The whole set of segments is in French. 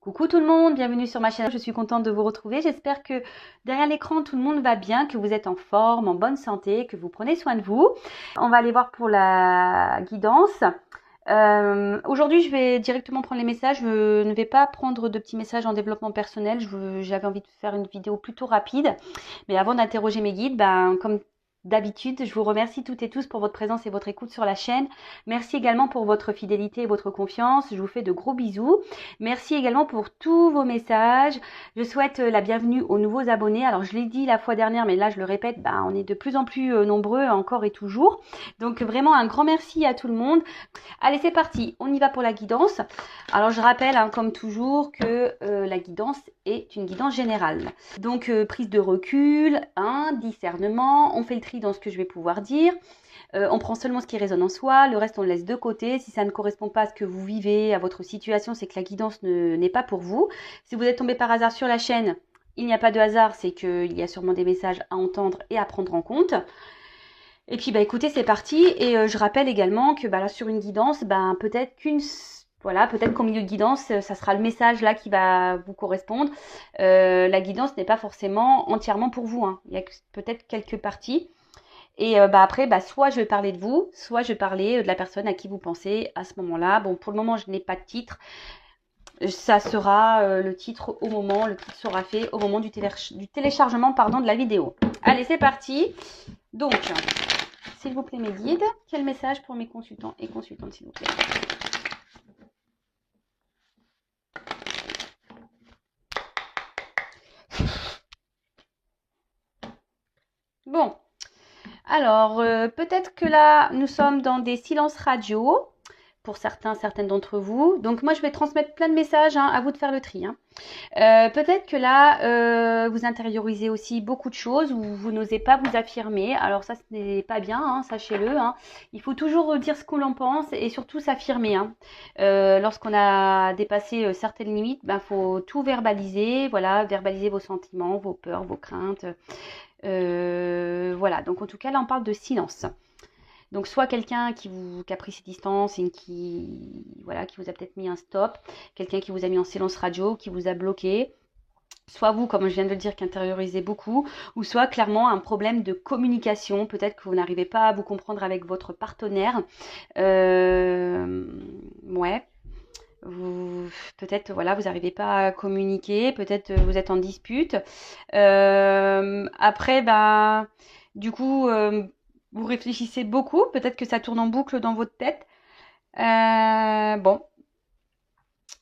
Coucou tout le monde, bienvenue sur ma chaîne, je suis contente de vous retrouver. J'espère que derrière l'écran tout le monde va bien, que vous êtes en forme, en bonne santé, que vous prenez soin de vous. On va aller voir pour la guidance. Aujourd'hui je vais directement prendre les messages, je ne vais pas prendre de petits messages en développement personnel, j'avais envie de faire une vidéo plutôt rapide. Mais avant d'interroger mes guides, comme d'habitude, je vous remercie toutes et tous pour votre présence et votre écoute sur la chaîne. Merci également pour votre fidélité et votre confiance. Je vous fais de gros bisous. Merci également pour tous vos messages. Je souhaite la bienvenue aux nouveaux abonnés. Alors, je l'ai dit la fois dernière, mais là, je le répète, on est de plus en plus nombreux encore et toujours. Donc, vraiment un grand merci à tout le monde. Allez, c'est parti. On y va pour la guidance. Alors, je rappelle, comme toujours, que la guidance est une guidance générale. Donc, prise de recul, discernement. On fait le tri dans ce que je vais pouvoir dire. On prend seulement ce qui résonne en soi, le reste on le laisse de côté. Si ça ne correspond pas à ce que vous vivez, à votre situation, c'est que la guidance n'est pas pour vous. Si vous êtes tombé par hasard sur la chaîne, il n'y a pas de hasard, c'est qu'il y a sûrement des messages à entendre et à prendre en compte. Et puis écoutez, c'est parti. Et je rappelle également que là sur une guidance, peut-être qu'au milieu de guidance, ça sera le message là qui va vous correspondre. La guidance n'est pas forcément entièrement pour vous, hein. Il y a peut-être quelques parties. Et après, soit je vais parler de vous, soit je vais parler de la personne à qui vous pensez à ce moment-là. Bon, pour le moment, je n'ai pas de titre. Ça sera le titre le titre sera fait au moment du téléchargement de la vidéo. Allez, c'est parti. Donc, s'il vous plaît, mes guides, quel message pour mes consultants et consultantes, s'il vous plaît? Bon. Alors, peut-être que là, nous sommes dans des silences radio, pour certaines d'entre vous. Donc, moi, je vais transmettre plein de messages, à vous de faire le tri. Peut-être que là, vous intériorisez aussi beaucoup de choses ou vous n'osez pas vous affirmer. Alors ça, ce n'est pas bien, sachez-le. Il faut toujours dire ce qu'on en pense et surtout s'affirmer. Lorsqu'on a dépassé certaines limites, faut tout verbaliser. Voilà, verbaliser vos sentiments, vos peurs, vos craintes. Voilà, donc en tout cas, là, on parle de silence. Donc soit quelqu'un qui a pris ses distances et qui vous a peut-être mis un stop, quelqu'un qui vous a mis en silence radio, qui vous a bloqué, soit vous, comme je viens de le dire, qui intériorisez beaucoup, ou soit clairement un problème de communication, peut-être que vous n'arrivez pas à vous comprendre avec votre partenaire. Peut-être vous n'arrivez pas à communiquer, peut-être vous êtes en dispute. Après, du coup, vous réfléchissez beaucoup, peut-être que ça tourne en boucle dans votre tête. Bon,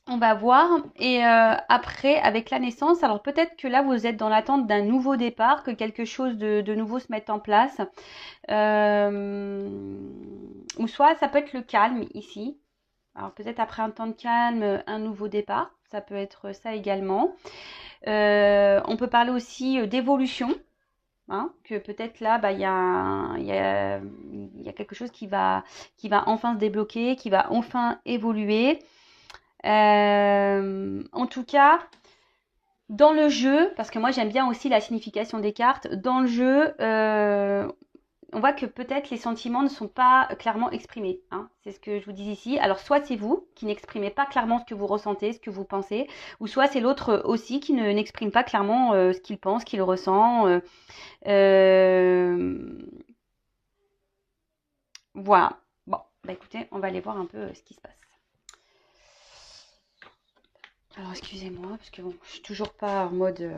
on va voir. Et après, avec la naissance, alors peut-être que là, vous êtes dans l'attente d'un nouveau départ, que quelque chose de nouveau se mette en place. Ou soit ça peut être le calme ici. Alors peut-être après un temps de calme, un nouveau départ. Ça peut être ça également. On peut parler aussi d'évolution. Que peut-être là, il y a quelque chose qui va enfin se débloquer, qui va enfin évoluer. En tout cas, dans le jeu, parce que moi j'aime bien aussi la signification des cartes, dans le jeu, on voit que peut-être les sentiments ne sont pas clairement exprimés. C'est ce que je vous dis ici. Alors soit c'est vous qui n'exprimez pas clairement ce que vous ressentez, ce que vous pensez, ou soit c'est l'autre aussi qui n'exprime pas clairement ce qu'il pense, ce qu'il ressent. Voilà. Bon, écoutez, on va aller voir un peu ce qui se passe. Alors excusez-moi, parce que je suis toujours pas en mode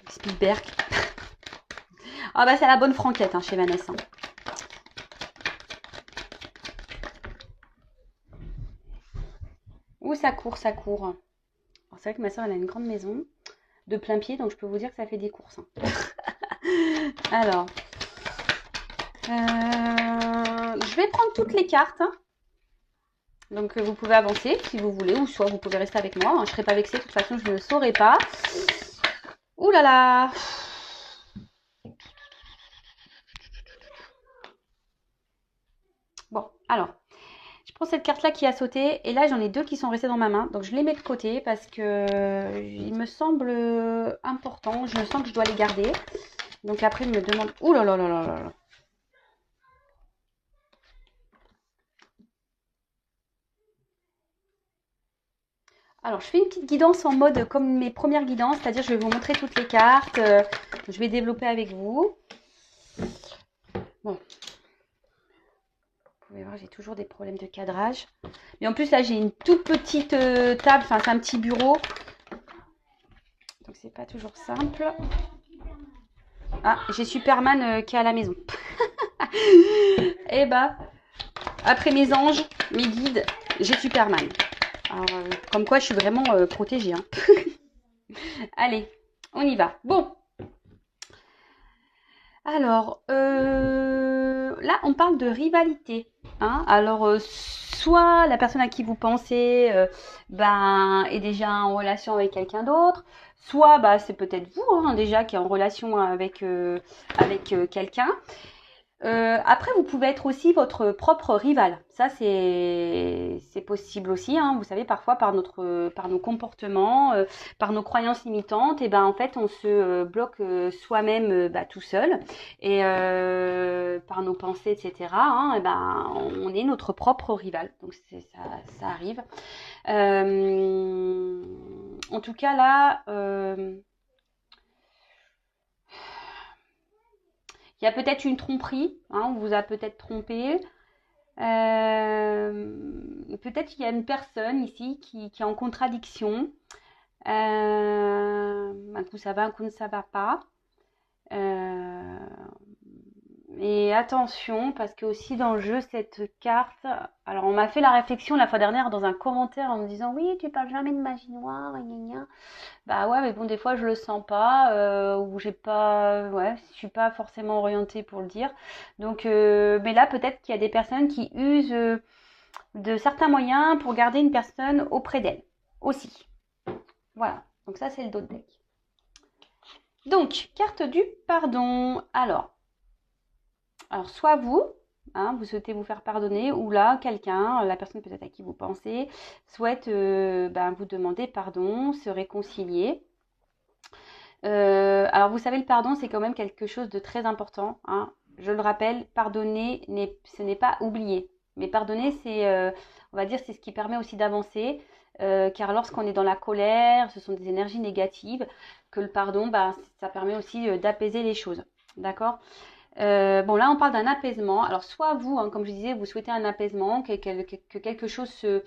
Spielberg. C'est la bonne franquette chez Vanessa. Ouh, ça court, ça court. C'est vrai que ma soeur, elle a une grande maison de plein pied, donc je peux vous dire que ça fait des courses. Alors, je vais prendre toutes les cartes. Donc, vous pouvez avancer si vous voulez, ou soit vous pouvez rester avec moi. Je ne serai pas vexée, de toute façon, je ne le saurai pas. Ouh là là! Bon, alors, je prends cette carte-là qui a sauté, et là, j'en ai deux qui sont restées dans ma main. Donc, je les mets de côté parce que il me semble important. Je sens que je dois les garder. Donc, après, il me demande... Ouh là là là là là là! Alors, je fais une petite guidance en mode comme mes premières guidances, c'est-à-dire je vais vous montrer toutes les cartes, je vais développer avec vous. Bon, vous pouvez voir, j'ai toujours des problèmes de cadrage. Mais en plus, là, j'ai une toute petite table, enfin, c'est un petit bureau. Donc, c'est pas toujours simple. Ah, j'ai Superman qui est à la maison. Et bah, après mes anges, mes guides, j'ai Superman. Alors, comme quoi, je suis vraiment protégée. Hein. Allez, on y va. Bon. Alors, là, on parle de rivalité. Hein. Alors, soit la personne à qui vous pensez est déjà en relation avec quelqu'un d'autre, soit c'est peut-être vous hein, déjà qui est en relation avec quelqu'un. Après, vous pouvez être aussi votre propre rival. Ça, c'est possible aussi. Hein. Vous savez, parfois, par nos comportements, par nos croyances limitantes, et en fait, on se bloque soi-même tout seul. Et par nos pensées, etc., hein, on est notre propre rival. Donc, ça arrive. En tout cas, là... il y a peut-être une tromperie, hein, on vous a peut-être trompé. Peut-être qu'il y a une personne ici qui est en contradiction. Un coup ça va, un coup ça va pas. Et attention, parce que aussi dans le jeu, cette carte... Alors, on m'a fait la réflexion la fois dernière dans un commentaire en me disant « Oui, tu parles jamais de magie noire, gna gna. » Bah ouais, mais bon, des fois, je le sens pas, ou j'ai pas... Ouais, je suis pas forcément orientée pour le dire. Donc, mais là, peut-être qu'il y a des personnes qui usent de certains moyens pour garder une personne auprès d'elle, aussi. Voilà, donc ça, c'est le dos de deck. Donc, carte du pardon. Alors, soit vous, hein, vous souhaitez vous faire pardonner, ou là, quelqu'un, la personne peut-être à qui vous pensez, souhaite vous demander pardon, se réconcilier. Alors, vous savez, le pardon, c'est quand même quelque chose de très important. Hein. Je le rappelle, pardonner, ce n'est pas oublier. Mais pardonner, on va dire, c'est ce qui permet aussi d'avancer. Car lorsqu'on est dans la colère, ce sont des énergies négatives, que le pardon, ça permet aussi d'apaiser les choses. D'accord ? Bon, là, on parle d'un apaisement. Alors, soit vous, hein, comme je disais, vous souhaitez un apaisement, que quelque chose se...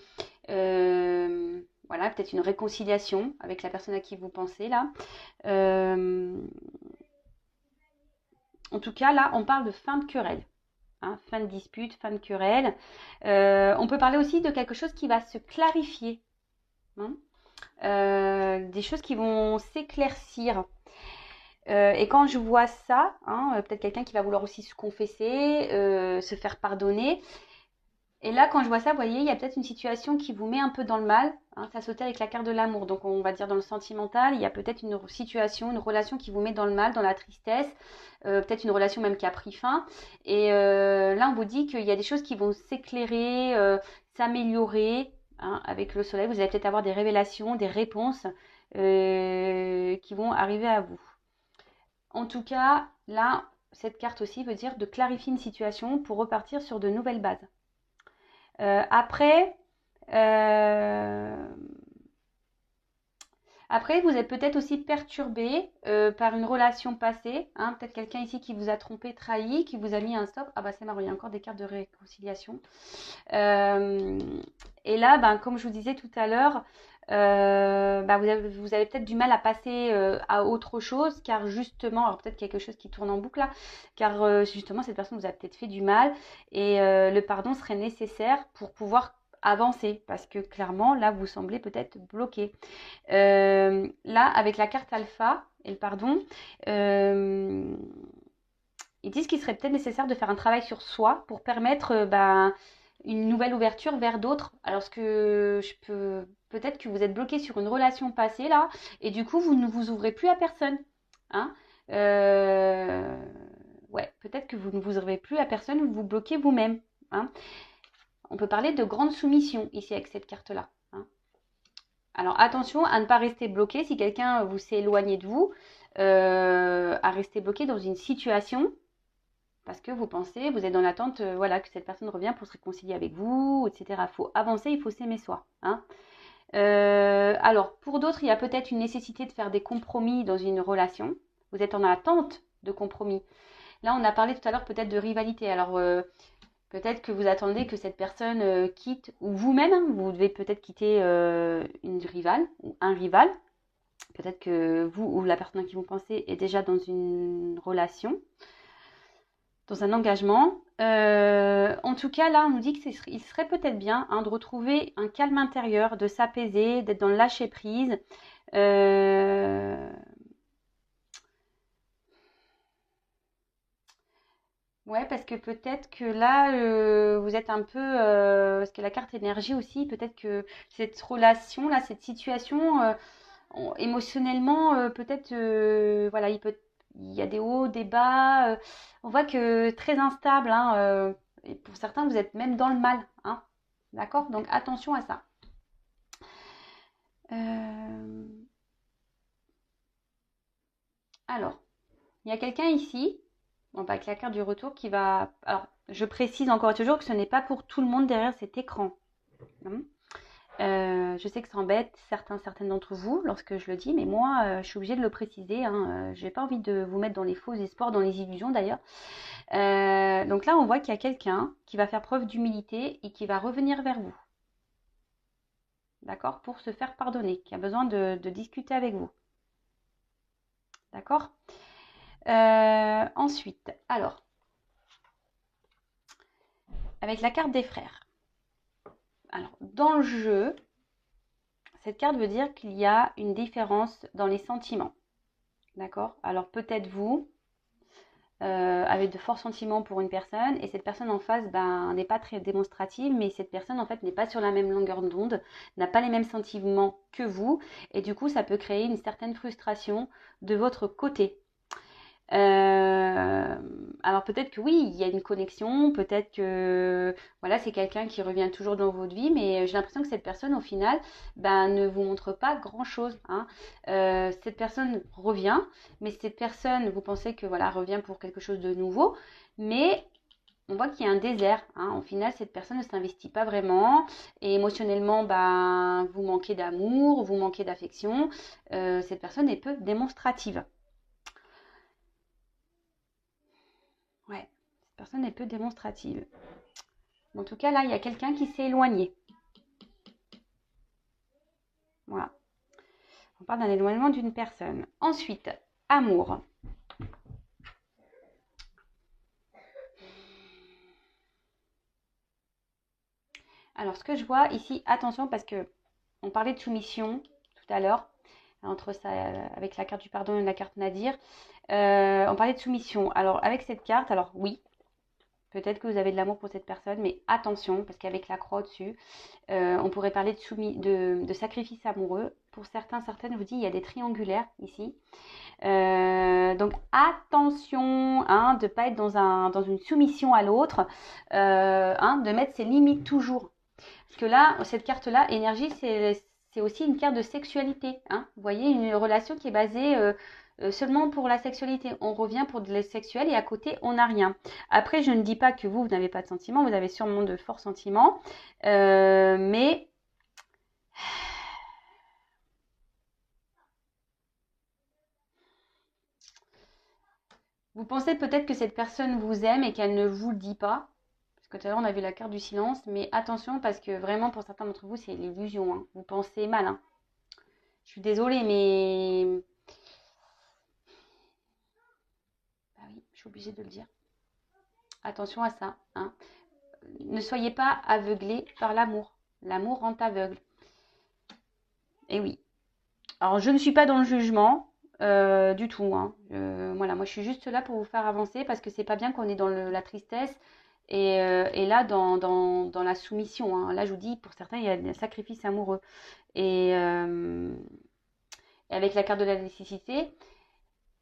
voilà, peut-être une réconciliation avec la personne à qui vous pensez, là. En tout cas, là, on parle de fin de querelle. Hein, fin de dispute, fin de querelle. On peut parler aussi de quelque chose qui va se clarifier. Hein, des choses qui vont s'éclaircir. Et quand je vois ça, hein, peut-être quelqu'un qui va vouloir aussi se confesser, se faire pardonner. Et là, quand je vois ça, vous voyez, il y a peut-être une situation qui vous met un peu dans le mal. Hein, ça sautait avec la carte de l'amour. Donc, on va dire dans le sentimental, il y a peut-être une situation, une relation qui vous met dans le mal, dans la tristesse. Peut-être une relation même qui a pris fin. Et là, on vous dit qu'il y a des choses qui vont s'éclairer, s'améliorer. Hein, avec le soleil, vous allez peut-être avoir des révélations, des réponses qui vont arriver à vous. En tout cas, là, cette carte aussi veut dire de clarifier une situation pour repartir sur de nouvelles bases. Après, vous êtes peut-être aussi perturbé par une relation passée. Hein, peut-être quelqu'un ici qui vous a trompé, trahi, qui vous a mis un stop. Ah c'est marrant, il y a encore des cartes de réconciliation. Et là, comme je vous disais tout à l'heure, vous avez peut-être du mal à passer à autre chose, car justement, alors peut-être quelque chose qui tourne en boucle là, car justement cette personne vous a peut-être fait du mal et le pardon serait nécessaire pour pouvoir avancer, parce que clairement là vous semblez peut-être bloqué. Là avec la carte alpha et le pardon, ils disent qu'il serait peut-être nécessaire de faire un travail sur soi pour permettre une nouvelle ouverture vers d'autres. Alors que peut-être que vous êtes bloqué sur une relation passée là, et du coup vous ne vous ouvrez plus à personne. Hein, ouais, peut-être que vous ne vous ouvrez plus à personne, vous vous bloquez vous-même. Hein. On peut parler de grande soumission ici avec cette carte-là. Hein. Alors attention à ne pas rester bloqué si quelqu'un vous s'est éloigné de vous, à rester bloqué dans une situation parce que vous pensez, vous êtes dans l'attente que cette personne revienne pour se réconcilier avec vous, etc. Il faut avancer, il faut s'aimer soi. Hein. Alors, pour d'autres, il y a peut-être une nécessité de faire des compromis dans une relation. Vous êtes en attente de compromis. Là, on a parlé tout à l'heure peut-être de rivalité. Alors, peut-être que vous attendez que cette personne quitte, ou vous-même, hein, vous devez peut-être quitter une rivale ou un rival. Peut-être que vous ou la personne à qui vous pensez est déjà dans une relation, dans un engagement. En tout cas, là, on nous dit qu'il serait peut-être bien hein, de retrouver un calme intérieur, de s'apaiser, d'être dans le lâcher-prise. Ouais, parce que peut-être que là, vous êtes un peu, parce que la carte énergie aussi, peut-être que cette relation-là, cette situation, émotionnellement, peut-être, voilà, il y a des hauts, des bas. On voit que très instable, hein, et pour certains, vous êtes même dans le mal, hein, d'accord? Donc attention à ça. Euh, alors, il y a quelqu'un ici, bon, bah, avec la carte du retour, qui va. Alors, je précise encore et toujours que ce n'est pas pour tout le monde derrière cet écran. Hein. Je sais que ça embête certaines d'entre vous lorsque je le dis, mais moi, je suis obligée de le préciser. Hein. Je n'ai pas envie de vous mettre dans les faux espoirs, dans les illusions d'ailleurs. Donc là, on voit qu'il y a quelqu'un qui va faire preuve d'humilité et qui va revenir vers vous. D'accord? Pour se faire pardonner, qui a besoin de discuter avec vous. D'accord? Ensuite, alors, avec la carte des frères. Alors, dans le jeu, cette carte veut dire qu'il y a une différence dans les sentiments. D'accord? Alors, peut-être vous, avec de forts sentiments pour une personne, et cette personne en face n'est pas très démonstrative, mais cette personne en fait n'est pas sur la même longueur d'onde, n'a pas les mêmes sentiments que vous, et du coup, ça peut créer une certaine frustration de votre côté. Alors peut-être que oui, il y a une connexion, peut-être que voilà, c'est quelqu'un qui revient toujours dans votre vie, mais j'ai l'impression que cette personne, au final, ne vous montre pas grand-chose. Hein. Cette personne revient, mais cette personne, vous pensez que voilà, revient pour quelque chose de nouveau, mais on voit qu'il y a un désert. Hein. Au final, cette personne ne s'investit pas vraiment, et émotionnellement, vous manquez d'amour, vous manquez d'affection. Cette personne est peu démonstrative. Ouais, cette personne est peu démonstrative. En tout cas, là, il y a quelqu'un qui s'est éloigné. Voilà. On parle d'un éloignement d'une personne. Ensuite, amour. Alors, ce que je vois ici, attention, parce que on parlait de soumission tout à l'heure, entre ça, avec la carte du pardon et la carte Nadir. On parlait de soumission. Alors, avec cette carte, alors oui, peut-être que vous avez de l'amour pour cette personne, mais attention, parce qu'avec la croix au-dessus, on pourrait parler de sacrifice amoureux. Pour certaines, je vous dis, il y a des triangulaires ici. Donc attention hein, de ne pas être dans une soumission à l'autre, de mettre ses limites toujours. Parce que là, cette carte-là, énergie, c'est aussi une carte de sexualité. Hein. Vous voyez, une relation qui est basée seulement pour la sexualité. On revient pour le sexuel et à côté, on n'a rien. Après, je ne dis pas que vous n'avez pas de sentiments. Vous avez sûrement de forts sentiments. Mais vous pensez peut-être que cette personne vous aime et qu'elle ne vous le dit pas. Parce que tout à l'heure, on a vu la carte du silence. Mais attention, parce que vraiment, pour certains d'entre vous, c'est l'illusion. Hein. Vous pensez mal. Hein. Je suis désolée, mais... Bah oui, je suis obligée de le dire. Attention à ça. Hein. Ne soyez pas aveuglés par l'amour. L'amour rend aveugle. Et oui. Alors, je ne suis pas dans le jugement du tout. Hein. Voilà, moi, je suis juste là pour vous faire avancer parce que c'est pas bien qu'on est dans la tristesse et là, dans la soumission. Hein. Là, je vous dis, pour certains, il y a un sacrifice amoureux. Et avec la carte de la nécessité,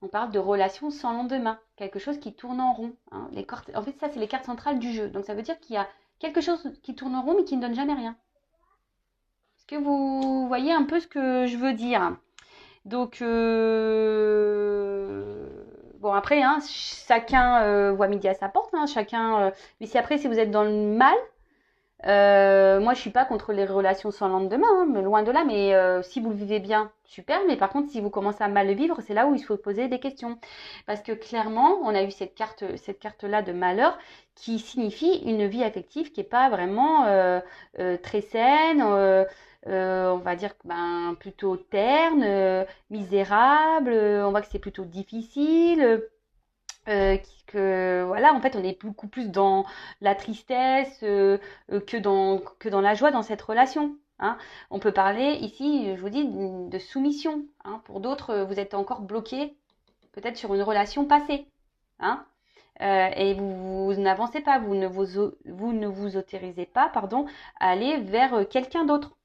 on parle de relations sans lendemain, quelque chose qui tourne en rond. Hein. En fait, ça, c'est les cartes centrales du jeu. Donc, ça veut dire qu'il y a quelque chose qui tourne en rond, mais qui ne donne jamais rien. Est-ce que vous voyez un peu ce que je veux dire? Donc, bon, après, hein, chacun voit midi à sa porte. Hein, chacun, mais si après, si vous êtes dans le mal, Moi, je suis pas contre les relations sans lendemain, hein, mais loin de là. Mais si vous le vivez bien, super. Mais par contre, si vous commencez à mal le vivre, c'est là où il faut poser des questions. Parce que clairement, on a eu cette carte-là de malheur qui signifie une vie affective qui est pas vraiment très saine. On va dire ben, plutôt terne, misérable. On voit que c'est plutôt difficile. Que voilà, en fait, on est beaucoup plus dans la tristesse que dans la joie dans cette relation. Hein. On peut parler ici, je vous dis, de soumission. Hein. Pour d'autres, vous êtes encore bloqué peut-être sur une relation passée. Hein. Et vous n'avancez pas, vous ne vous autorisez pas, pardon, à aller vers quelqu'un d'autre.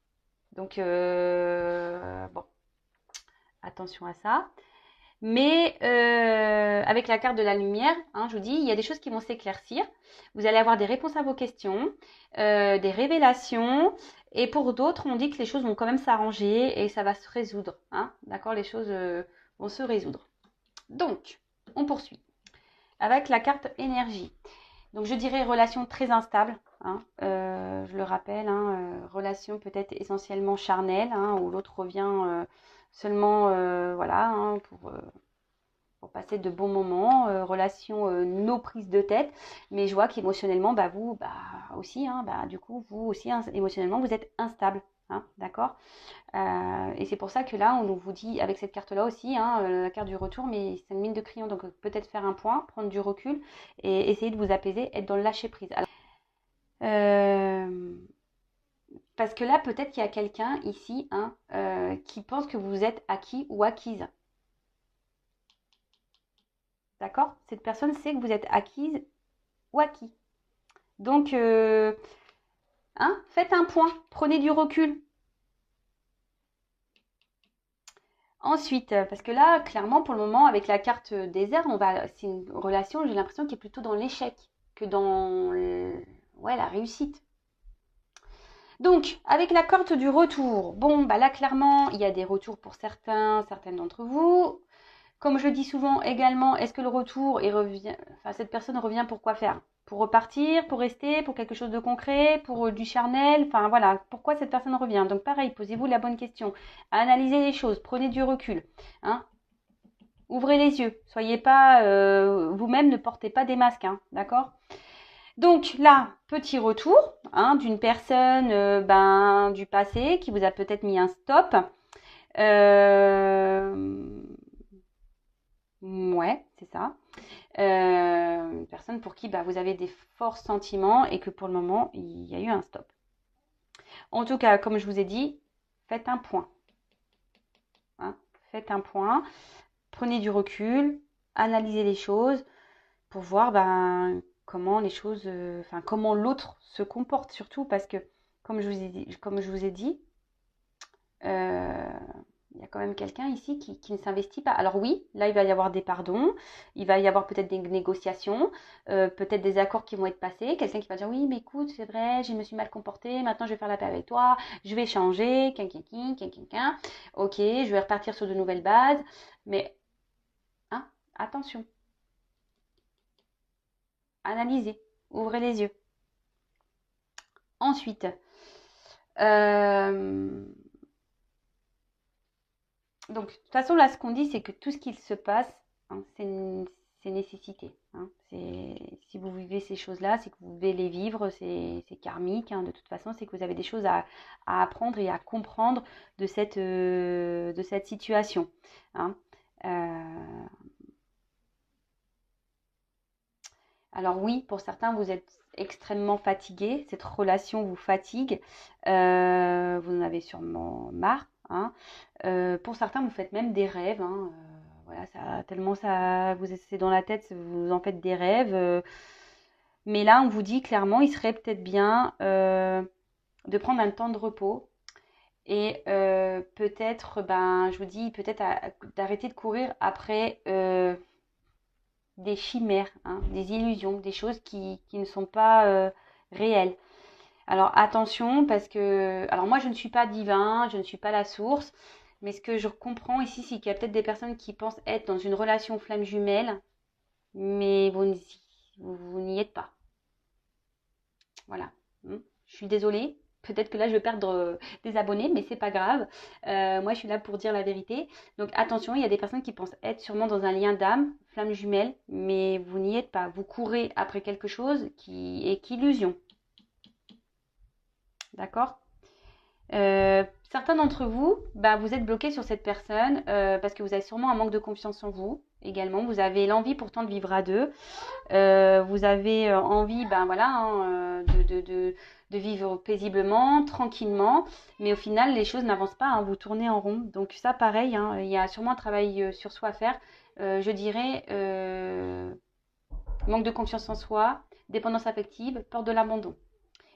Donc, bon, attention à ça. Mais avec la carte de la lumière, hein, je vous dis, il y a des choses qui vont s'éclaircir. Vous allez avoir des réponses à vos questions, des révélations. Et pour d'autres, on dit que les choses vont quand même s'arranger et ça va se résoudre. Hein, d'accord, les choses vont se résoudre. Donc, on poursuit avec la carte énergie. Donc, je dirais relation très instable. Hein, je le rappelle, hein, relation peut-être essentiellement charnelle, hein, où l'autre revient seulement voilà, hein, pour passer de bons moments, relation no prise de tête, mais je vois qu'émotionnellement, bah vous, bah aussi, hein, bah du coup, vous aussi, hein, émotionnellement, vous êtes instable, hein, d'accord. Et c'est pour ça que là, on vous dit, avec cette carte-là aussi, hein, la carte du retour, mais c'est une mine de crayon, donc peut-être faire un point, prendre du recul et essayer de vous apaiser, être dans le lâcher prise. Alors, parce que là, peut-être qu'il y a quelqu'un ici, hein, qui pense que vous êtes acquis ou acquise. D'accord? Cette personne sait que vous êtes acquise ou acquis. Donc, hein, faites un point, prenez du recul. Ensuite, parce que là, clairement, pour le moment, avec la carte désert, c'est une relation, j'ai l'impression, qui est plutôt dans l'échec que dans ouais, la réussite. Donc, avec la carte du retour, bon, bah là, clairement, il y a des retours pour certaines d'entre vous. Comme je dis souvent également, est-ce que le retour, enfin, cette personne revient pour quoi faire? Pour repartir, pour rester, pour quelque chose de concret, pour du charnel, enfin voilà, pourquoi cette personne revient? Donc pareil, posez-vous la bonne question, analysez les choses, prenez du recul, hein. Ouvrez les yeux, soyez pas vous-même, ne portez pas des masques, hein, d'accord? Donc là, petit retour hein, d'une personne ben, du passé qui vous a peut-être mis un stop. Ouais, c'est ça. Une personne pour qui bah, vous avez des forts sentiments et que pour le moment, il y a eu un stop. En tout cas, comme je vous ai dit, faites un point. Hein, faites un point, prenez du recul, analysez les choses pour voir ben, comment les choses, enfin comment l'autre se comporte surtout parce que comme je vous ai dit, euh, il y a quand même quelqu'un ici qui ne s'investit pas. Alors oui, là, il va y avoir des pardons, il va y avoir peut-être des négociations, peut-être des accords qui vont être passés. Quelqu'un qui va dire, oui, mais écoute, c'est vrai, je me suis mal comportée, maintenant je vais faire la paix avec toi, je vais changer, ok, je vais repartir sur de nouvelles bases. Mais, hein, attention, analysez, ouvrez les yeux. Ensuite, donc, de toute façon, là, ce qu'on dit, c'est que tout ce qu'il se passe, hein, c'est nécessité. Hein. Si vous vivez ces choses-là, c'est que vous devez les vivre, c'est karmique. Hein. De toute façon, c'est que vous avez des choses à apprendre et à comprendre de cette situation. Hein. Euh, Alors oui, pour certains, vous êtes extrêmement fatigué. Cette relation vous fatigue. Vous en avez sûrement marre. Hein. Pour certains, vous faites même des rêves. Hein. Voilà, tellement ça vous c'est dans la tête, vous en faites des rêves. Mais là, on vous dit clairement, il serait peut-être bien de prendre un temps de repos et peut-être, ben, je vous dis, peut-être d'arrêter de courir après des chimères, hein, des illusions, des choses qui ne sont pas réelles. Alors attention parce que, alors moi je ne suis pas divin, je ne suis pas la source, mais ce que je comprends ici, c'est qu'il y a peut-être des personnes qui pensent être dans une relation flamme jumelle, mais vous n'y êtes pas. Voilà. Je suis désolée. Peut-être que là, je vais perdre des abonnés, mais c'est pas grave. Moi, je suis là pour dire la vérité. Donc, attention, il y a des personnes qui pensent être sûrement dans un lien d'âme, flamme jumelle, mais vous n'y êtes pas. Vous courez après quelque chose qui est qu'illusion. D'accord? Certains d'entre vous, bah, vous êtes bloqués sur cette personne parce que vous avez sûrement un manque de confiance en vous également. Vous avez l'envie pourtant de vivre à deux. Vous avez envie, ben voilà, hein, de vivre paisiblement, tranquillement, mais au final, les choses n'avancent pas, hein, vous tournez en rond. Donc ça, pareil, hein, il y a sûrement un travail sur soi à faire. Je dirais manque de confiance en soi, dépendance affective, peur de l'abandon.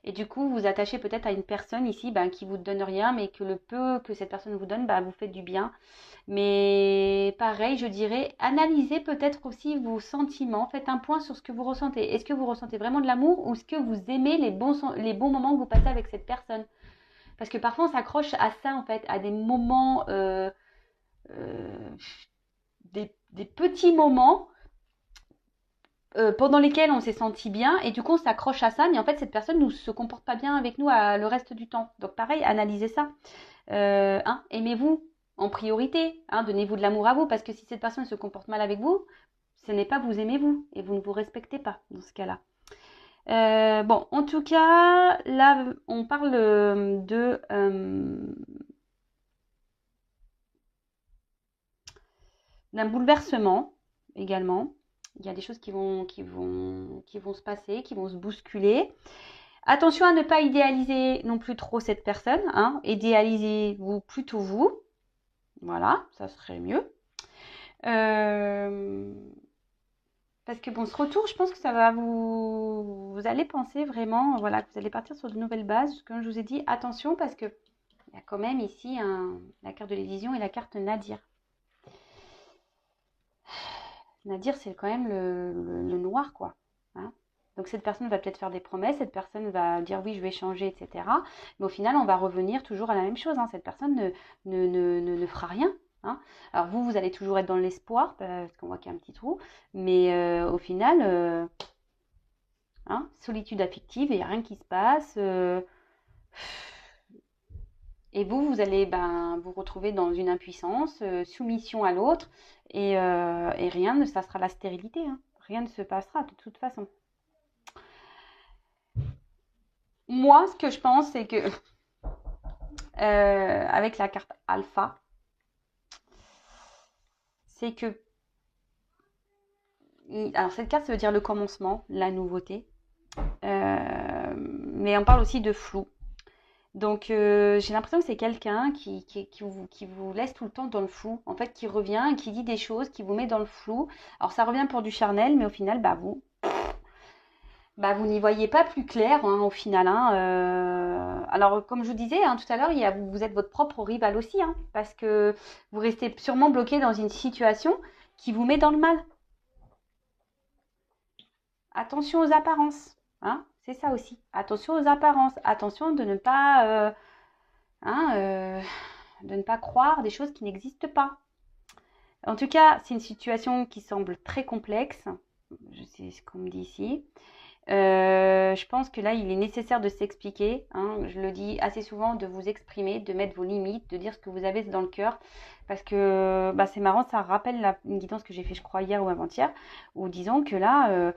Et du coup, vous vous attachez peut-être à une personne ici ben, qui vous donne rien, mais que le peu que cette personne vous donne, ben, vous faites du bien. Mais pareil, je dirais, analysez peut-être aussi vos sentiments. Faites un point sur ce que vous ressentez. Est-ce que vous ressentez vraiment de l'amour ou est-ce que vous aimez les bons moments que vous passez avec cette personne? Parce que parfois, on s'accroche à ça, en fait, à des moments, euh, des petits moments pendant lesquels on s'est senti bien et du coup, on s'accroche à ça. Mais en fait, cette personne ne se comporte pas bien avec nous le reste du temps. Donc pareil, analysez ça. Hein, aimez-vous en priorité, hein, donnez-vous de l'amour à vous, parce que si cette personne se comporte mal avec vous, ce n'est pas vous aimez vous, et vous ne vous respectez pas dans ce cas-là. Bon, en tout cas, là, on parle d'un bouleversement également. Il y a des choses qui vont se passer, qui vont se bousculer. Attention à ne pas idéaliser non plus trop cette personne. Hein. Idéalisez-vous plutôt vous. Voilà, ça serait mieux. Parce que bon, ce retour, je pense que ça va vous allez penser vraiment, voilà, que vous allez partir sur de nouvelles bases. Comme je vous ai dit, attention parce que il y a quand même ici la carte de l'évision et la carte Nadir. Nadir, c'est quand même le noir, quoi. Hein. Donc cette personne va peut-être faire des promesses, cette personne va dire oui, je vais changer, etc. Mais au final, on va revenir toujours à la même chose. Hein. Cette personne ne fera rien. Hein. Alors vous allez toujours être dans l'espoir, parce qu'on voit qu'il y a un petit trou. Mais au final, hein, solitude affective, il n'y a rien qui se passe. Et vous allez vous retrouver dans une impuissance, soumission à l'autre, et rien, ça sera la stérilité. Hein. Rien ne se passera de toute façon. Moi, ce que je pense, c'est que avec la carte alpha, c'est que alors cette carte, ça veut dire le commencement, la nouveauté, mais on parle aussi de flou. Donc j'ai l'impression que c'est quelqu'un qui vous laisse tout le temps dans le flou, en fait, qui revient, qui dit des choses, qui vous met dans le flou. Alors ça revient pour du charnel, mais au final, vous n'y voyez pas plus clair hein, au final. Hein, alors, comme je vous disais hein, tout à l'heure, vous êtes votre propre rival aussi, hein, parce que vous restez sûrement bloqué dans une situation qui vous met dans le mal. Attention aux apparences, hein, c'est ça aussi. Attention aux apparences, attention de ne pas, hein, de ne pas croire des choses qui n'existent pas. En tout cas, c'est une situation qui semble très complexe. Je sais ce qu'on me dit ici. Je pense que là, il est nécessaire de s'expliquer. Hein, je le dis assez souvent, de vous exprimer, de mettre vos limites, de dire ce que vous avez dans le cœur. Parce que c'est marrant, ça rappelle une guidance que j'ai fait, je crois, hier ou avant-hier, où disons que là,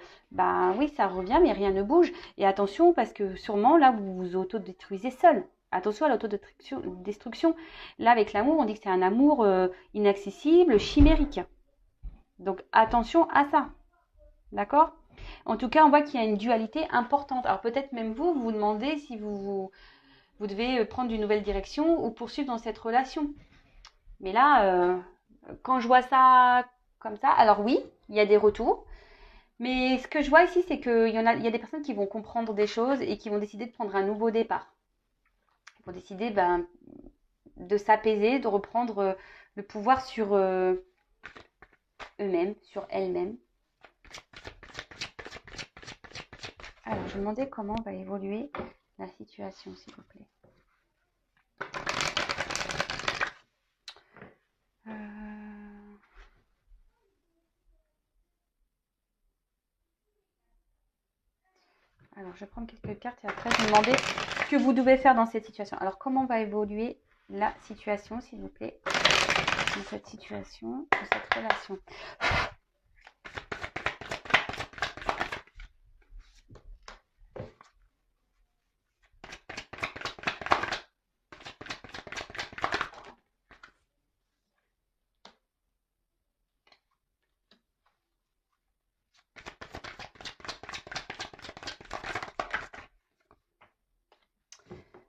oui, ça revient, mais rien ne bouge. Et attention, parce que sûrement, là, vous vous autodétruisez seul. Attention à l'autodestruction. Là, avec l'amour, on dit que c'est un amour inaccessible, chimérique. Donc, attention à ça. D'accord ? En tout cas, on voit qu'il y a une dualité importante. Alors peut-être même vous vous demandez si vous devez prendre une nouvelle direction ou poursuivre dans cette relation. Mais là, quand je vois ça comme ça, alors oui, il y a des retours. Mais ce que je vois ici, c'est qu'il y a des personnes qui vont comprendre des choses et qui vont décider de prendre un nouveau départ. Ils vont décider de s'apaiser, de reprendre le pouvoir sur eux-mêmes, sur elles-mêmes. Alors, je me demandais comment va évoluer la situation, s'il vous plaît. Alors, Alors, je vais prendre quelques cartes et après, je vais demander ce que vous devez faire dans cette situation. Alors, comment va évoluer la situation, s'il vous plaît, dans cette situation, dans cette relation?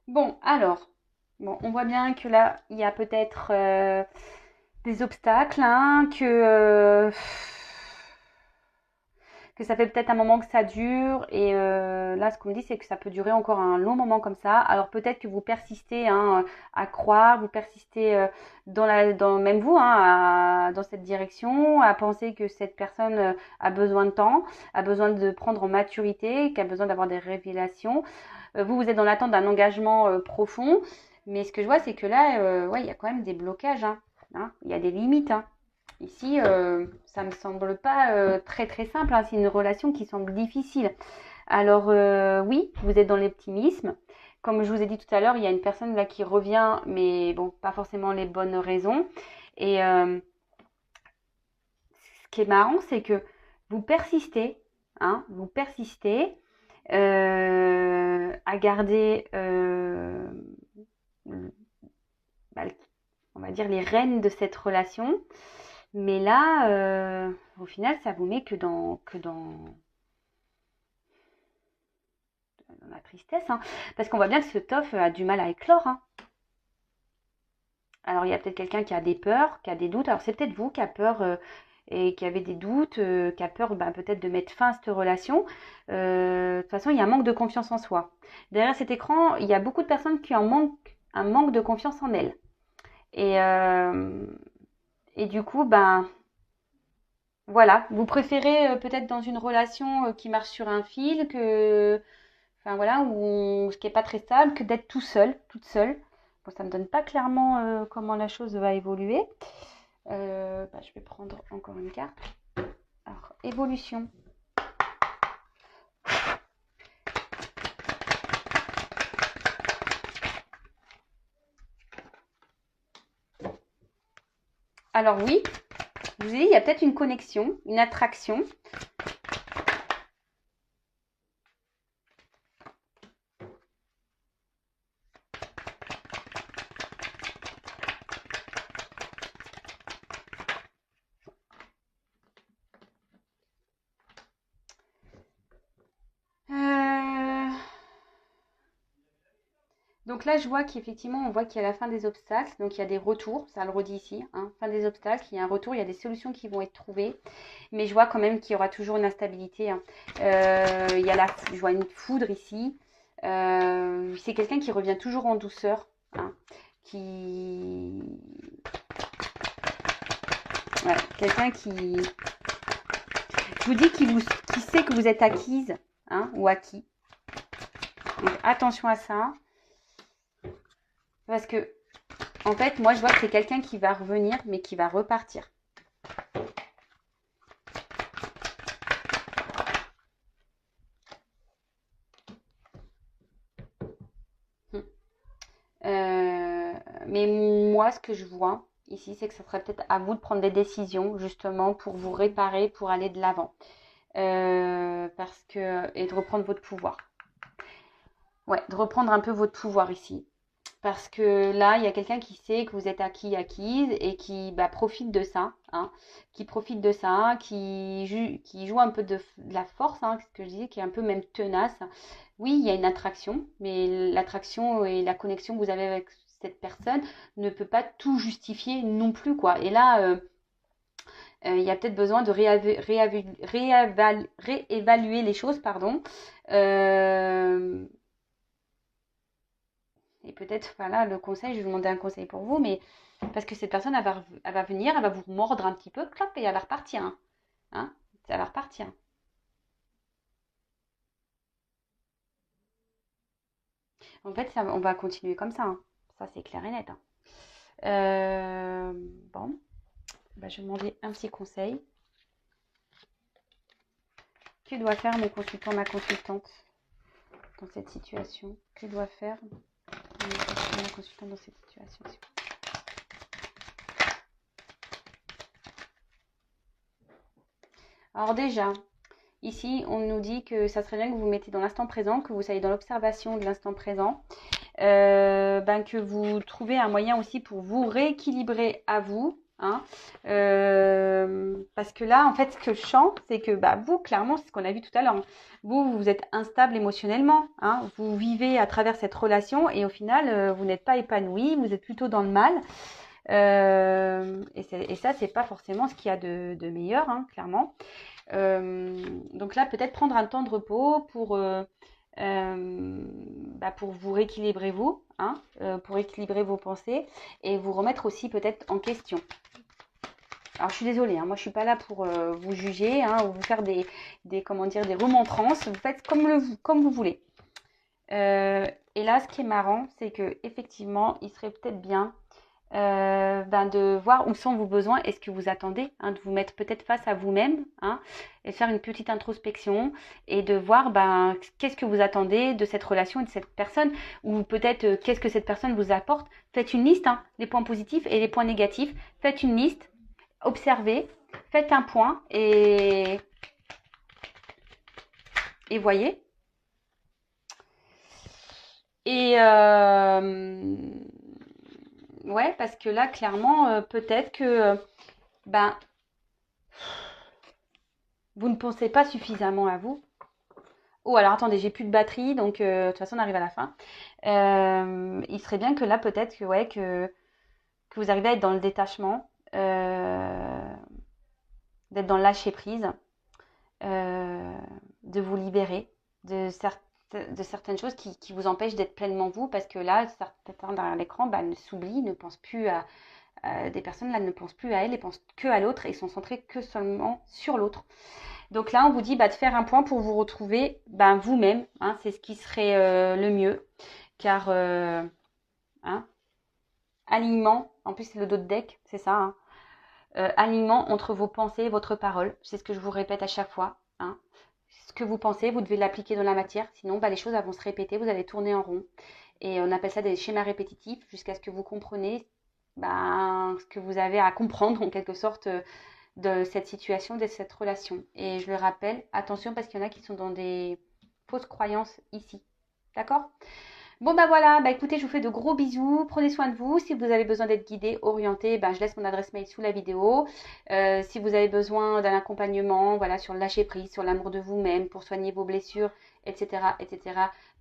Bon, alors, bon, on voit bien que là, il y a peut-être des obstacles, hein, que ça fait peut-être un moment que ça dure. Et là, ce qu'on me dit, c'est que ça peut durer encore un long moment comme ça. Alors peut-être que vous persistez, hein, à croire, vous persistez même vous, hein, dans cette direction, à penser que cette personne a besoin de temps, a besoin de prendre en maturité, qu'a besoin d'avoir des révélations. Vous êtes dans l'attente d'un engagement profond. Mais ce que je vois, c'est que là, ouais, il y a quand même des blocages, hein, hein, il y a des limites, hein. Ici, ça me semble pas très très simple, hein. C'est une relation qui semble difficile. Alors oui, vous êtes dans l'optimisme. Comme je vous ai dit tout à l'heure, il y a une personne là qui revient, mais bon, pas forcément les bonnes raisons. Et ce qui est marrant, c'est que vous persistez, hein, vous persistez à garder, bah, on va dire, les rênes de cette relation. Mais là, au final, ça vous met dans la tristesse, hein. Parce qu'on voit bien que ce tof a du mal à éclore, hein. Alors, il y a peut-être quelqu'un qui a des peurs, qui a des doutes. Alors, c'est peut-être vous qui a peur et qui avez des doutes, qui a peur peut-être de mettre fin à cette relation. De toute façon, il y a un manque de confiance en soi. Derrière cet écran, il y a beaucoup de personnes qui en manquent un manque de confiance en elles. Et, euh, et du coup, voilà, vous préférez peut-être dans une relation qui marche sur un fil, enfin voilà, ce qui est pas très stable, que d'être tout seul, toute seule. Bon, ça me donne pas clairement comment la chose va évoluer. Je vais prendre encore une carte. Alors, évolution. Alors oui, je vous ai dit, il y a peut-être une connexion, une attraction. Donc là, je vois qu'effectivement, on voit qu'il y a la fin des obstacles. Donc il y a des retours, ça le redit ici, hein, fin des obstacles, il y a un retour, il y a des solutions qui vont être trouvées. Mais je vois quand même qu'il y aura toujours une instabilité, hein. Je vois une foudre ici. C'est quelqu'un qui revient toujours en douceur, hein, qui... Ouais, quelqu'un qui... Je vous dis qui sait que vous êtes acquise, hein, ou acquis. Donc attention à ça. Parce que, en fait, moi, je vois que c'est quelqu'un qui va revenir, mais qui va repartir. Mais moi, ce que je vois ici, c'est que ça serait peut-être à vous de prendre des décisions, justement, pour vous réparer, pour aller de l'avant. Et de reprendre votre pouvoir. Ouais, de reprendre un peu votre pouvoir ici. Parce que là, il y a quelqu'un qui sait que vous êtes acquise et qui profite de ça, hein, qui profite de ça, qui joue un peu de la force, hein, ce que je disais, qui est un peu même tenace. Oui, il y a une attraction, mais l'attraction et la connexion que vous avez avec cette personne ne peut pas tout justifier non plus, quoi. Et là, il y a peut-être besoin de réévaluer les choses, pardon. Euh, et peut-être, voilà, le conseil, je vais vous demander un conseil pour vous, mais parce que cette personne, elle va venir, elle va vous mordre un petit peu, clap, et elle va repartir, hein. Hein, elle va repartir. En fait, on va continuer comme ça, hein. Ça, c'est clair et net, hein. Bon, je vais demander un petit conseil. Que doit faire mon consultant, ma consultante dans cette situation? Que doit faire la consultante dans cette situation? Alors déjà, ici, on nous dit que ça serait bien que vous vous mettez dans l'instant présent, que vous soyez dans l'observation de l'instant présent, que vous trouvez un moyen aussi pour vous rééquilibrer à vous. Hein, parce que là, en fait, ce que je sens, c'est que vous, clairement, c'est ce qu'on a vu tout à l'heure. Vous êtes instable émotionnellement. Hein, vous vivez à travers cette relation et au final, vous n'êtes pas épanoui, vous êtes plutôt dans le mal. Et ça, c'est pas forcément ce qu'il y a de meilleur, hein, clairement. Donc là, peut-être prendre un temps de repos pour vous rééquilibrer vous, hein, pour équilibrer vos pensées et vous remettre aussi peut-être en question. Alors je suis désolée, hein, moi je suis pas là pour vous juger, hein, ou vous faire des remontrances. Vous faites comme vous voulez. Et là, ce qui est marrant, c'est que effectivement, il serait peut-être bien de voir où sont vos besoins et ce que vous attendez, hein, de vous mettre peut-être face à vous-même, hein, et faire une petite introspection et de voir qu'est-ce que vous attendez de cette relation et de cette personne, ou peut-être qu'est-ce que cette personne vous apporte. Faites une liste, hein, les points positifs et les points négatifs. Faites une liste, observez, faites un point et voyez. Et ouais, parce que là, clairement, peut-être que vous ne pensez pas suffisamment à vous. Oh, alors attendez, j'ai plus de batterie, donc de toute façon, on arrive à la fin. Il serait bien que là, peut-être que vous arrivez à être dans le détachement, d'être dans le lâcher-prise, de vous libérer de certaines choses qui vous empêchent d'être pleinement vous, parce que là, certains derrière l'écran ne s'oublient, ne pensent plus à des personnes là ne pensent plus à elles, elles pensent que à l'autre et sont centrées que seulement sur l'autre. Donc là, on vous dit de faire un point pour vous retrouver vous-même, hein, c'est ce qui serait le mieux, car alignement, en plus c'est le dos de deck, c'est ça, hein, alignement entre vos pensées et votre parole, c'est ce que je vous répète à chaque fois, hein. Ce que vous pensez, vous devez l'appliquer dans la matière, sinon les choses vont se répéter, vous allez tourner en rond. Et on appelle ça des schémas répétitifs jusqu'à ce que vous compreniez ce que vous avez à comprendre en quelque sorte de cette situation, de cette relation. Et je le rappelle, attention parce qu'il y en a qui sont dans des fausses croyances ici. D'accord ? Bon voilà, écoutez, je vous fais de gros bisous, prenez soin de vous. Si vous avez besoin d'être guidé, orienté, je laisse mon adresse mail sous la vidéo. Si vous avez besoin d'un accompagnement, voilà, sur le lâcher prise, sur l'amour de vous-même, pour soigner vos blessures, etc.,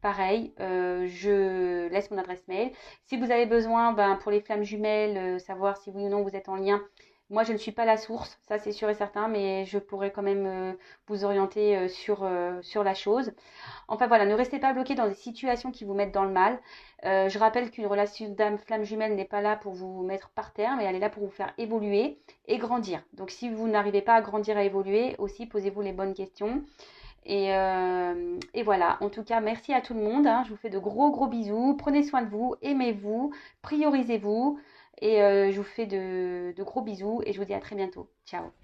pareil, je laisse mon adresse mail. Si vous avez besoin, pour les flammes jumelles, savoir si oui ou non vous êtes en lien, moi, je ne suis pas la source, ça c'est sûr et certain, mais je pourrais quand même vous orienter sur la chose. Enfin voilà, ne restez pas bloqué dans des situations qui vous mettent dans le mal. Je rappelle qu'une relation d'âme flamme jumelle n'est pas là pour vous mettre par terre, mais elle est là pour vous faire évoluer et grandir. Donc si vous n'arrivez pas à grandir, à évoluer, aussi posez-vous les bonnes questions. Et voilà, en tout cas, merci à tout le monde, hein. Je vous fais de gros bisous. Prenez soin de vous, aimez-vous, priorisez-vous. Et je vous fais de gros bisous et je vous dis à très bientôt. Ciao.